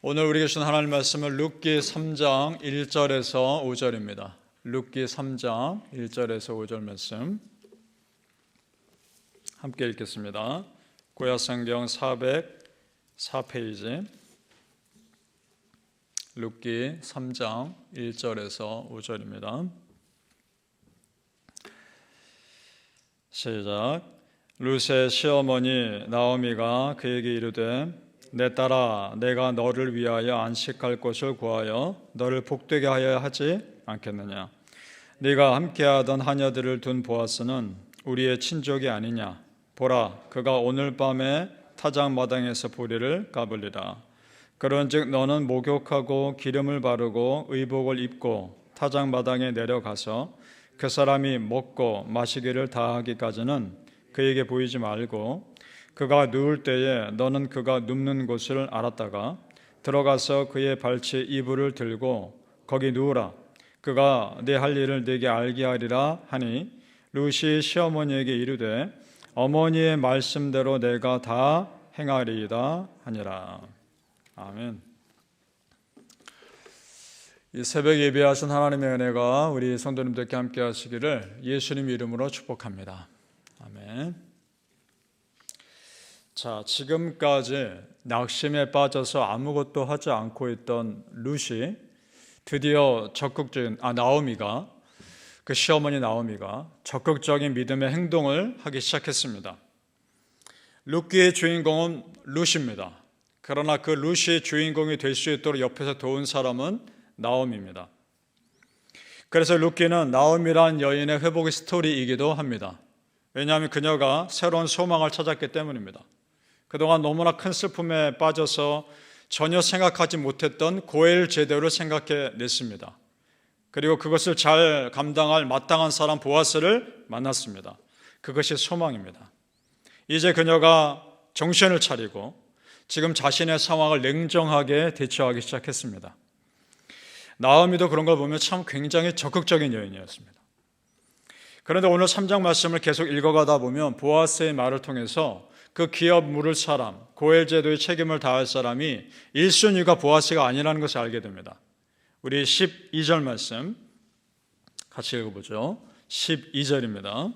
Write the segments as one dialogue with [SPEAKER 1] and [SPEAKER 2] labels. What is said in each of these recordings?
[SPEAKER 1] 오늘 우리에게 주신 하나님 말씀은 룻기 3장 1절에서 5절입니다. 룻기 3장 1절에서 5절 말씀 함께 읽겠습니다. 구약성경 404페이지 룻기 3장 1절에서 5절입니다. 시작. 룻의 시어머니 나오미가 그에게 이르되 내 딸아, 내가 너를 위하여 안식할 곳을 구하여 너를 복되게 하여야 하지 않겠느냐? 네가 함께하던 하녀들을 둔 보아스는 우리의 친족이 아니냐? 보라, 그가 오늘 밤에 타작마당에서 보리를 까불리라. 그런즉 너는 목욕하고 기름을 바르고 의복을 입고 타작마당에 내려가서 그 사람이 먹고 마시기를 다하기까지는 그에게 보이지 말고 그가 누울 때에 너는 그가 눕는 곳을 알았다가 들어가서 그의 발치 이불을 들고 거기 누우라. 그가 내 할 일을 네게 알게 하리라 하니 룻이 시어머니에게 이르되 어머니의 말씀대로 내가 다 행하리이다 하니라. 아멘. 이 새벽 예배하신 하나님의 은혜가 우리 성도님들께 함께 하시기를 예수님 이름으로 축복합니다. 아멘. 자, 지금까지 낙심에 빠져서 아무것도 하지 않고 있던 룻이 드디어 나오미가 그 시어머니 나오미가 적극적인 믿음의 행동을 하기 시작했습니다. 룻기의 주인공은 룻입니다. 그러나 그 룻이 주인공이 될 수 있도록 옆에서 도운 사람은 나오미입니다. 그래서 룻기는 나오미란 여인의 회복의 스토리이기도 합니다. 왜냐하면 그녀가 새로운 소망을 찾았기 때문입니다. 그동안 너무나 큰 슬픔에 빠져서 전혀 생각하지 못했던 고엘 제도를 생각해냈습니다. 그리고 그것을 잘 감당할 마땅한 사람 보아스를 만났습니다. 그것이 소망입니다. 이제 그녀가 정신을 차리고 지금 자신의 상황을 냉정하게 대처하기 시작했습니다. 나오미도 그런 걸 보면 참 굉장히 적극적인 여인이었습니다. 그런데 오늘 3장 말씀을 계속 읽어가다 보면 보아스의 말을 통해서 그 기업 물을 사람, 고엘 제도의 책임을 다할 사람이 1순위가 보아스가 아니라는 것을 알게 됩니다. 우리 12절 말씀 같이 읽어보죠. 12절입니다.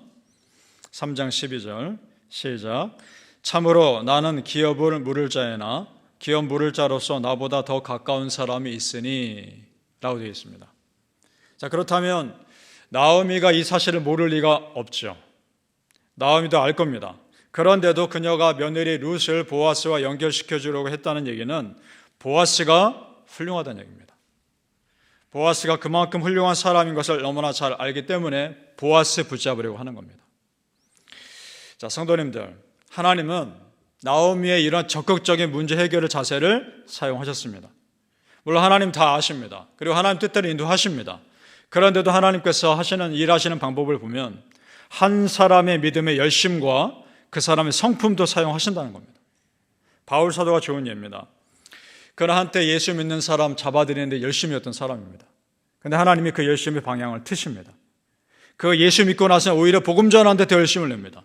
[SPEAKER 1] 3장 12절 시작. 참으로 나는 기업을 물을 자이나 기업 물을 자로서 나보다 더 가까운 사람이 있으니 라고 되어 있습니다. 자, 그렇다면 나오미가 이 사실을 모를 리가 없죠. 나오미도 알 겁니다. 그런데도 그녀가 며느리 룻을 보아스와 연결시켜 주려고 했다는 얘기는 보아스가 훌륭하다는 얘기입니다. 보아스가 그만큼 훌륭한 사람인 것을 너무나 잘 알기 때문에 보아스 붙잡으려고 하는 겁니다. 자, 성도님들, 하나님은 나오미의 이런 적극적인 문제 해결의 자세를 사용하셨습니다. 물론 하나님 다 아십니다. 그리고 하나님 뜻대로 인도하십니다. 그런데도 하나님께서 일하시는 방법을 보면 한 사람의 믿음의 열심과 그 사람의 성품도 사용하신다는 겁니다. 바울 사도가 좋은 예입니다. 그는 한때 예수 믿는 사람 잡아들이는데 열심이었던 사람입니다. 그런데 하나님이 그 열심의 방향을 트십니다. 그 예수 믿고 나서 오히려 복음 전하는 데 더 열심을 냅니다.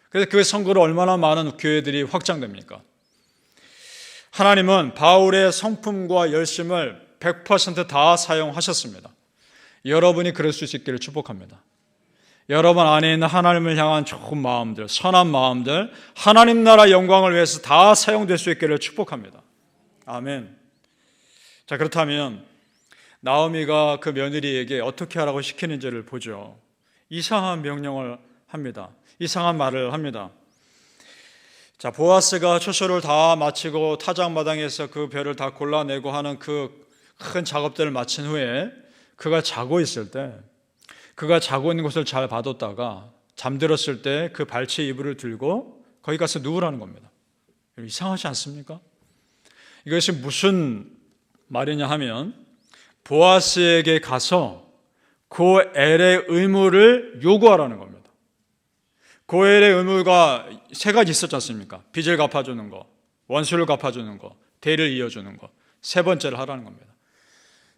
[SPEAKER 1] 그래서 그 선거로 얼마나 많은 교회들이 확장됩니까? 하나님은 바울의 성품과 열심을 100% 다 사용하셨습니다. 여러분이 그럴 수 있기를 축복합니다. 여러분 안에 있는 하나님을 향한 좋은 마음들, 선한 마음들, 하나님 나라 영광을 위해서 다 사용될 수 있기를 축복합니다. 아멘. 자, 그렇다면 나오미가 그 며느리에게 어떻게 하라고 시키는지를 보죠. 이상한 명령을 합니다. 이상한 말을 합니다. 자, 보아스가 추수를 다 마치고 타작마당에서 그 벼를 다 골라내고 하는 그 큰 작업들을 마친 후에 그가 자고 있을 때 그가 자고 있는 것을 잘 봐뒀다가 잠들었을 때 그 발치 이불을 들고 거기 가서 누우라는 겁니다. 이상하지 않습니까? 이것이 무슨 말이냐 하면 보아스에게 가서 고엘의 의무를 요구하라는 겁니다. 고엘의 의무가 세 가지 있었지 않습니까? 빚을 갚아주는 거, 원수를 갚아주는 거, 대를 이어주는 거. 세 번째를 하라는 겁니다.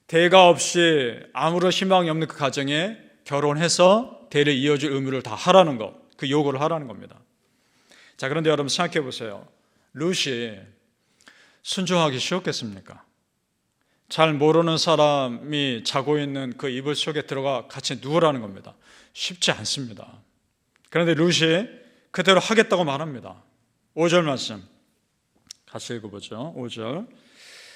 [SPEAKER 1] 대가 없이 아무런 희망이 없는 그 가정에 결혼해서 대를 이어줄 의무를 다 하라는 것, 그 요구를 하라는 겁니다. 자, 그런데 여러분 생각해 보세요. 룻이 순종하기 쉬웠겠습니까? 잘 모르는 사람이 자고 있는 그 이불 속에 들어가 같이 누우라는 겁니다. 쉽지 않습니다. 그런데 룻이 그대로 하겠다고 말합니다. 5절 말씀 같이 읽어보죠. 5절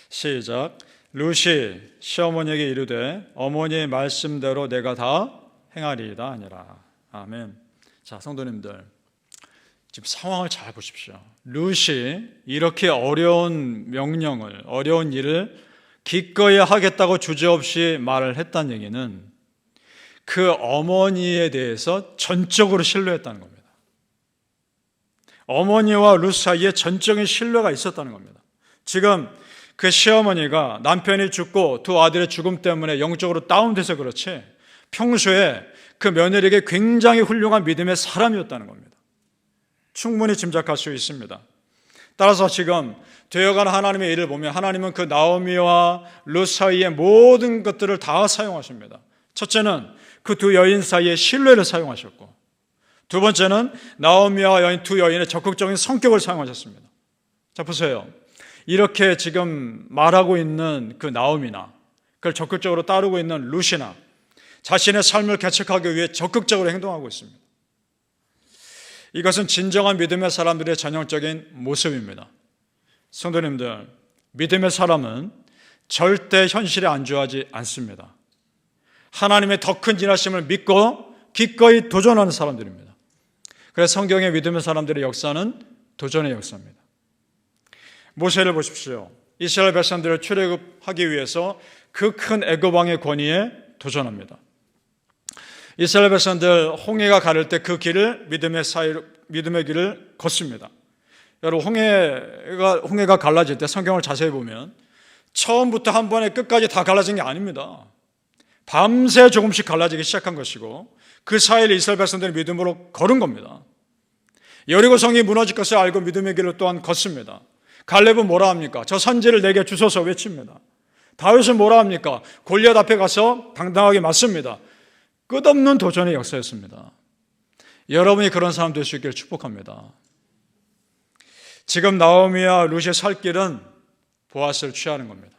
[SPEAKER 1] 시작. 룻이 시어머니에게 이르되 어머니의 말씀대로 내가 다 행하리이다 하니라. 아멘. 자, 성도님들, 지금 상황을 잘 보십시오. 룻이 이렇게 어려운 명령을, 어려운 일을 기꺼이 하겠다고 주저없이 말을 했다는 얘기는 그 어머니에 대해서 전적으로 신뢰했다는 겁니다. 어머니와 룻 사이에 전적인 신뢰가 있었다는 겁니다. 지금 그 시어머니가 남편이 죽고 두 아들의 죽음 때문에 영적으로 다운돼서 그렇지 평소에 그 며느리에게 굉장히 훌륭한 믿음의 사람이었다는 겁니다. 충분히 짐작할 수 있습니다. 따라서 지금 되어가는 하나님의 일을 보면 하나님은 그 나오미와 룻 사이의 모든 것들을 다 사용하십니다. 첫째는 그 두 여인 사이의 신뢰를 사용하셨고, 두 번째는 나오미와 두 여인의 적극적인 성격을 사용하셨습니다. 자, 보세요. 이렇게 지금 말하고 있는 그 나오미나 그걸 적극적으로 따르고 있는 룻이나 자신의 삶을 개척하기 위해 적극적으로 행동하고 있습니다. 이것은 진정한 믿음의 사람들의 전형적인 모습입니다. 성도님들, 믿음의 사람은 절대 현실에 안주하지 않습니다. 하나님의 더 큰 일하심을 믿고 기꺼이 도전하는 사람들입니다. 그래서 성경의 믿음의 사람들의 역사는 도전의 역사입니다. 모세를 보십시오. 이스라엘 백성들을 출애굽하기 위해서 그 큰 애굽 왕의 권위에 도전합니다. 이스라엘 백성들 홍해가 가를 때 그 길을 믿음의 길을 걷습니다. 여러분, 홍해가 갈라질 때 성경을 자세히 보면 처음부터 한 번에 끝까지 다 갈라진 게 아닙니다. 밤새 조금씩 갈라지기 시작한 것이고 그 사이를 이스라엘 백성들이 믿음으로 걸은 겁니다. 여리고 성이 무너질 것을 알고 믿음의 길을 또한 걷습니다. 갈렙은 뭐라 합니까? 저 선지를 내게 주소서 외칩니다. 다윗은 뭐라 합니까? 골리앗 앞에 가서 당당하게 맞습니다. 끝없는 도전의 역사였습니다. 여러분이 그런 사람 될 수 있기를 축복합니다. 지금 나오미와 룻의 살 길은 보아스를 취하는 겁니다.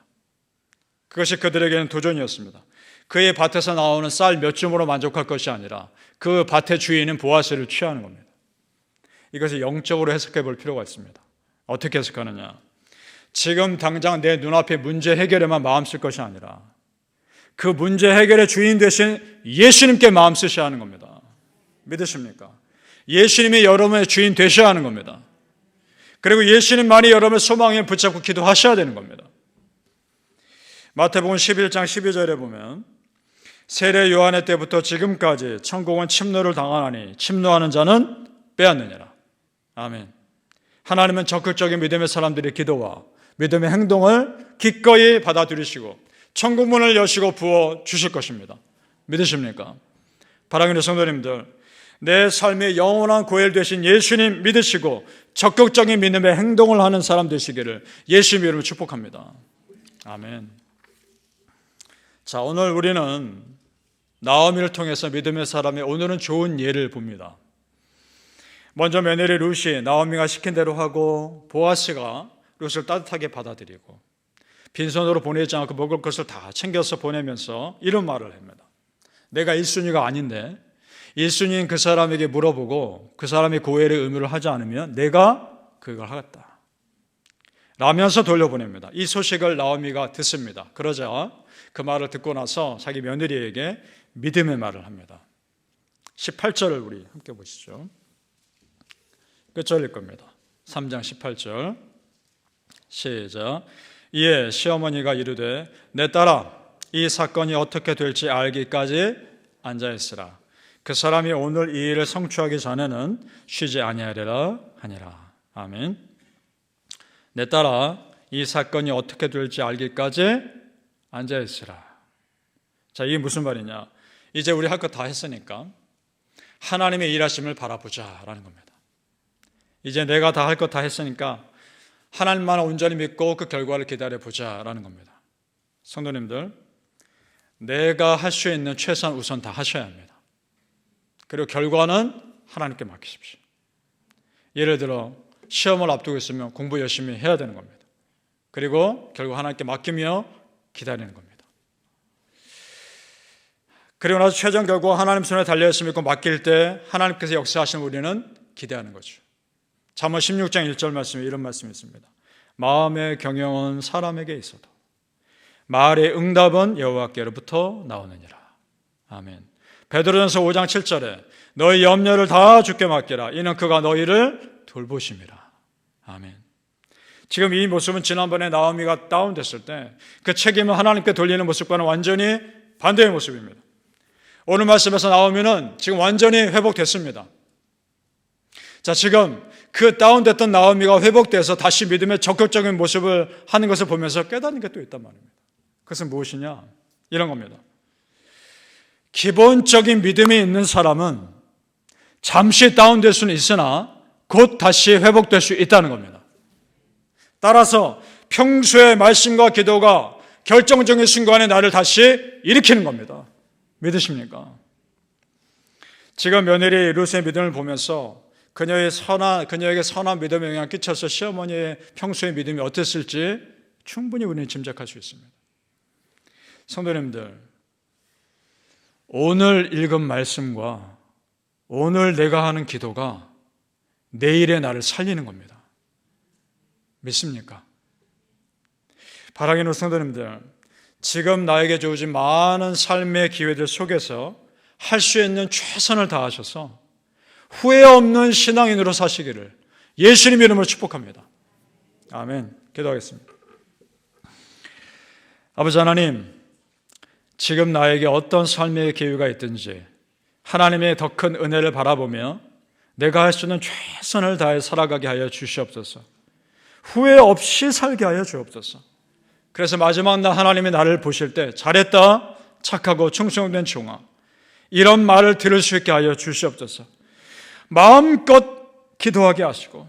[SPEAKER 1] 그것이 그들에게는 도전이었습니다. 그의 밭에서 나오는 쌀 몇 줌으로 만족할 것이 아니라 그 밭의 주인은 보아스를 취하는 겁니다. 이것을 영적으로 해석해 볼 필요가 있습니다. 어떻게 해석하느냐? 지금 당장 내 눈앞의 문제 해결에만 마음 쓸 것이 아니라 그 문제 해결의 주인 되신 예수님께 마음 쓰셔야 하는 겁니다. 믿으십니까? 예수님이 여러분의 주인 되셔야 하는 겁니다. 그리고 예수님만이 여러분의 소망에 붙잡고 기도하셔야 되는 겁니다. 마태복음 11장 12절에 보면 세례 요한의 때부터 지금까지 천국은 침노를 당하나니 침노하는 자는 빼앗느니라. 아멘. 하나님은 적극적인 믿음의 사람들의 기도와 믿음의 행동을 기꺼이 받아들이시고 천국문을 여시고 부어 주실 것입니다. 믿으십니까? 사랑하는 성도님들, 내 삶의 영원한 고엘 되신 예수님 믿으시고 적극적인 믿음의 행동을 하는 사람 되시기를 예수님 이름으로 축복합니다. 아멘. 자, 오늘 우리는 나오미를 통해서 믿음의 사람의 오늘은 좋은 예를 봅니다. 먼저 며느리 룻이 나오미가 시킨 대로 하고 보아스가 룻을 따뜻하게 받아들이고 빈손으로 보내지 않고 먹을 것을 다 챙겨서 보내면서 이런 말을 합니다. 내가 1순위가 아닌데 1순위인 그 사람에게 물어보고 그 사람이 고엘의 의무를 하지 않으면 내가 그걸 하겠다 라면서 돌려보냅니다. 이 소식을 나오미가 듣습니다. 그러자 그 말을 듣고 나서 자기 며느리에게 믿음의 말을 합니다. 18절을 우리 함께 보시죠. 끝절일 겁니다. 3장 18절 시작. 이에 시어머니가 이르되 내 딸아 이 사건이 어떻게 될지 알기까지 앉아있으라. 그 사람이 오늘 이 일을 성취하기 전에는 쉬지 아니하리라 하니라. 아멘. 내 딸아 이 사건이 어떻게 될지 알기까지 앉아있으라. 자, 이게 무슨 말이냐? 이제 우리 할 거 다 했으니까 하나님의 일하심을 바라보자라는 겁니다. 이제 내가 다 할 거 다 했으니까 하나님만 온전히 믿고 그 결과를 기다려보자라는 겁니다. 성도님들, 내가 할 수 있는 최선 우선 다 하셔야 합니다. 그리고 결과는 하나님께 맡기십시오. 예를 들어 시험을 앞두고 있으면 공부 열심히 해야 되는 겁니다. 그리고 결국 하나님께 맡기며 기다리는 겁니다. 그리고 나서 최종 결과 하나님 손에 달려있음을 믿고 맡길 때 하나님께서 역사하시는 우리는 기대하는 거죠. 잠언 16장 1절 말씀에 이런 말씀이 있습니다. 마음의 경영은 사람에게 있어도 말의 응답은 여호와께로부터 나오느니라. 아멘. 베드로전서 5장 7절에 너희 염려를 다 주께 맡기라. 이는 그가 너희를 돌보심이라. 아멘. 지금 이 모습은 지난번에 나오미가 다운됐을 때 그 책임을 하나님께 돌리는 모습과는 완전히 반대의 모습입니다. 오늘 말씀에서 나오미는 지금 완전히 회복됐습니다. 자, 지금 그 다운됐던 나오미가 회복돼서 다시 믿음의 적극적인 모습을 하는 것을 보면서 깨닫는 게 또 있단 말입니다. 그것은 무엇이냐? 이런 겁니다. 기본적인 믿음이 있는 사람은 잠시 다운될 수는 있으나 곧 다시 회복될 수 있다는 겁니다. 따라서 평소의 말씀과 기도가 결정적인 순간에 나를 다시 일으키는 겁니다. 믿으십니까? 지금 며느리 루스의 믿음을 보면서 그녀에게 선한 믿음에 영향을 끼쳐서 시어머니의 평소의 믿음이 어땠을지 충분히 우리는 짐작할 수 있습니다. 성도님들, 오늘 읽은 말씀과 오늘 내가 하는 기도가 내일의 나를 살리는 겁니다. 믿습니까? 바라기는 성도님들, 지금 나에게 주어진 많은 삶의 기회들 속에서 할 수 있는 최선을 다하셔서 후회 없는 신앙인으로 사시기를 예수님 이름으로 축복합니다. 아멘. 기도하겠습니다. 아버지 하나님, 지금 나에게 어떤 삶의 기회가 있든지 하나님의 더 큰 은혜를 바라보며 내가 할 수 있는 최선을 다해 살아가게 하여 주시옵소서. 후회 없이 살게 하여 주옵소서. 그래서 마지막 날 하나님이 나를 보실 때 잘했다, 착하고 충성된 종아, 이런 말을 들을 수 있게 하여 주시옵소서. 마음껏 기도하게 하시고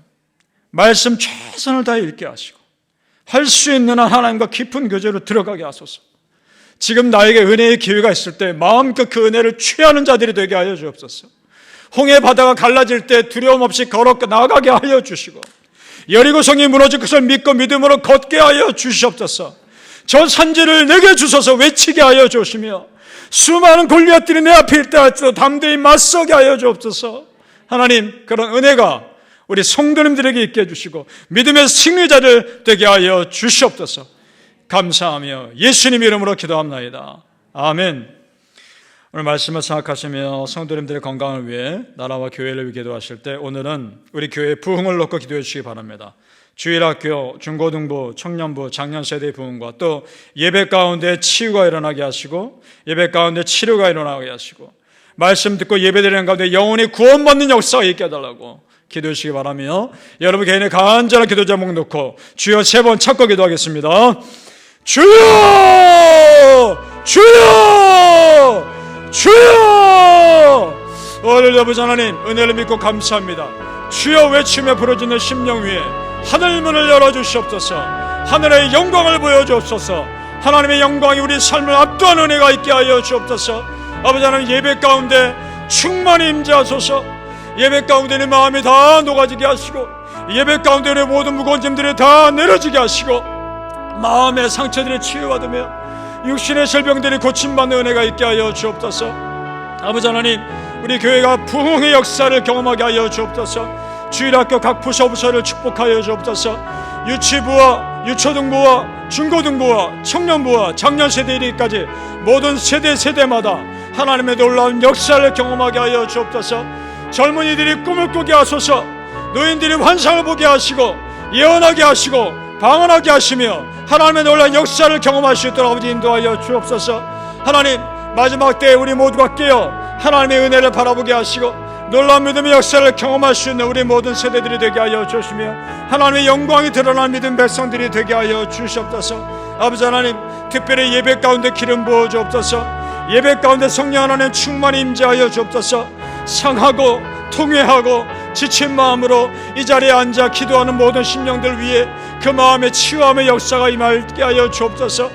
[SPEAKER 1] 말씀 최선을 다해 읽게 하시고 할 수 있는 한 하나님과 깊은 교제로 들어가게 하소서. 지금 나에게 은혜의 기회가 있을 때 마음껏 그 은혜를 취하는 자들이 되게 하여 주옵소서. 홍해 바다가 갈라질 때 두려움 없이 걸어 나가게 하여 주시고 여리고성이 무너질 것을 믿고 믿음으로 걷게 하여 주시옵소서. 저 산지를 내게 주소서 외치게 하여 주시며 수많은 골리앗들이 내 앞에 있다 할지라도 담대히 맞서게 하여 주옵소서. 하나님, 그런 은혜가 우리 성도님들에게 있게 해주시고 믿음의 승리자를 되게 하여 주시옵소서. 감사하며 예수님 이름으로 기도합나이다. 아멘. 오늘 말씀을 생각하시며 성도님들의 건강을 위해 나라와 교회를 위해 기도하실 때 오늘은 우리 교회의 부흥을 놓고 기도해 주시기 바랍니다. 주일학교, 중고등부, 청년부, 장년세대의 부흥과 또 예배 가운데 치유가 일어나게 하시고 예배 가운데 치료가 일어나게 하시고 말씀 듣고 예배드리는 가운데 영혼이 구원받는 역사가 있게 해달라고 기도해 주시기 바라며 여러분 개인의 간절한 기도 제목 놓고 주여 3번 찾고 기도하겠습니다. 주여! 주여! 주여! 오늘 아버지 하나님 은혜를 믿고 감사합니다. 주여 외치며 부르짖는 심령 위에 하늘 문을 열어주시옵소서. 하늘의 영광을 보여주옵소서. 하나님의 영광이 우리 삶을 압도하는 은혜가 있게 하여 주옵소서. 아버지 하나님 예배 가운데 충만히 임재하소서. 예배 가운데 내 마음이 다 녹아지게 하시고 예배 가운데 내 모든 무거운 짐들이 다 내려지게 하시고 마음의 상처들이 치유받으며 육신의 질병들이 고침받는 은혜가 있게 하여 주옵소서. 아버지 하나님 우리 교회가 부흥의 역사를 경험하게 하여 주옵소서. 주일학교 각 부서부서를 축복하여 주옵소서. 유치부와 유초등부와 중고등부와 청년부와 장년세대까지 모든 세대마다 하나님의 놀라운 역사를 경험하게 하여 주옵소서. 젊은이들이 꿈을 꾸게 하소서. 노인들이 환상을 보게 하시고 예언하게 하시고 방언하게 하시며 하나님의 놀라운 역사를 경험할 수 있도록 아버지 인도하여 주옵소서. 하나님 마지막 때에 우리 모두가 깨어 하나님의 은혜를 바라보게 하시고 놀라운 믿음의 역사를 경험할 수 있는 우리 모든 세대들이 되게 하여 주시며 하나님의 영광이 드러난 믿음 백성들이 되게 하여 주시옵소서. 아버지 하나님 특별히 예배 가운데 기름 부어 주옵소서. 예배 가운데 성령 하나님 충만히 임재하여 주옵소서. 상하고 통회하고 지친 마음으로 이 자리에 앉아 기도하는 모든 심령들 위해 그 마음의 치유함의 역사가 임하게 하여 주옵소서.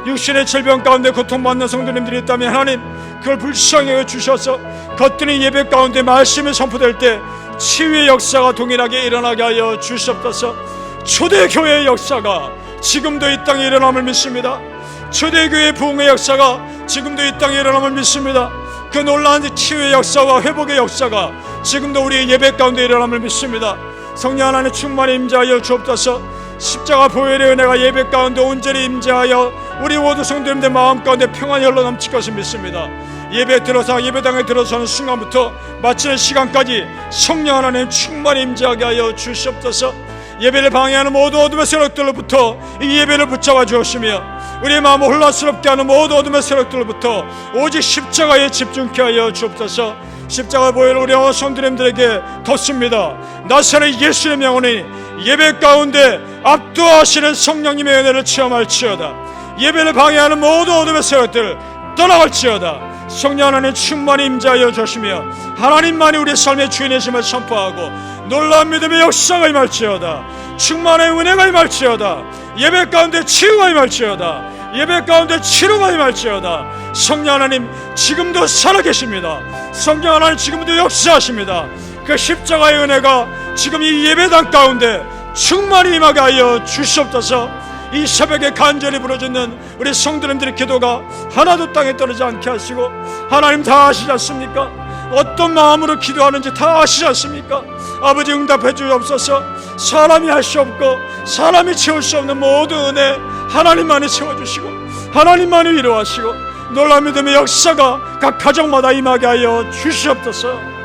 [SPEAKER 1] 육신의 질병 가운데 고통받는 성도님들이 있다면 하나님 그걸 불쌍히 주셔서 겉들이 예배 가운데 말씀이 선포될 때 치유의 역사가 동일하게 일어나게 하여 주시옵소서. 초대교회의 역사가 지금도 이 땅에 일어남을 믿습니다. 초대교회 부흥의 역사가 지금도 이 땅에 일어남을 믿습니다. 그 놀라운 치유의 역사와 회복의 역사가 지금도 우리의 예배 가운데 일어남을 믿습니다. 성령 하나님 충만히 임재하여 주옵소서. 십자가 보혈의 은혜가 예배 가운데 온전히 임재하여 우리 모두 성도님들 마음 가운데 평안이 흘러넘칠 것을 믿습니다. 예배 들어서 예배당에 들어서는 순간부터 마치는 시간까지 성령 하나님 충만히 임재하게 하여 주시옵소서. 예배를 방해하는 모든 어둠의 세력들로부터 이 예배를 붙잡아 주옵시며 우리의 마음을 혼란스럽게 하는 모든 어둠의 세력들로부터 오직 십자가에 집중케 하여 주옵소서. 십자가 보혈 우리 성도님들에게 덧습니다. 나사렛 예수의 영혼이 예배 가운데 압도하시는 성령님의 은혜를 체험할지어다. 예배를 방해하는 모든 어둠의 세력들 떠나갈지어다. 성령 하나님 충만히 임재하여 주시며 하나님만이 우리의 삶의 주인이심을 선포하고 놀라운 믿음의 역사가 임할지어다. 충만의 은혜가 임할지어다. 예배 가운데 치유가 임할지어다. 예배 가운데 치료가 임할지어다. 성령 하나님 지금도 살아계십니다. 성령 하나님 지금도 역사하십니다. 그 십자가의 은혜가 지금 이 예배당 가운데 충만히 임하게 하여 주시옵소서. 이 새벽에 간절히 부르짖는 우리 성도님들의 기도가 하나도 땅에 떨어지지 않게 하시고 하나님 다 아시지 않습니까? 어떤 마음으로 기도하는지 다 아시지 않습니까? 아버지 응답해 주옵소서. 사람이 할 수 없고 사람이 채울 수 없는 모든 은혜 하나님만이 채워주시고 하나님만이 위로하시고 놀라운 믿음의 역사가 각 가정마다 임하게 하여 주시옵소서.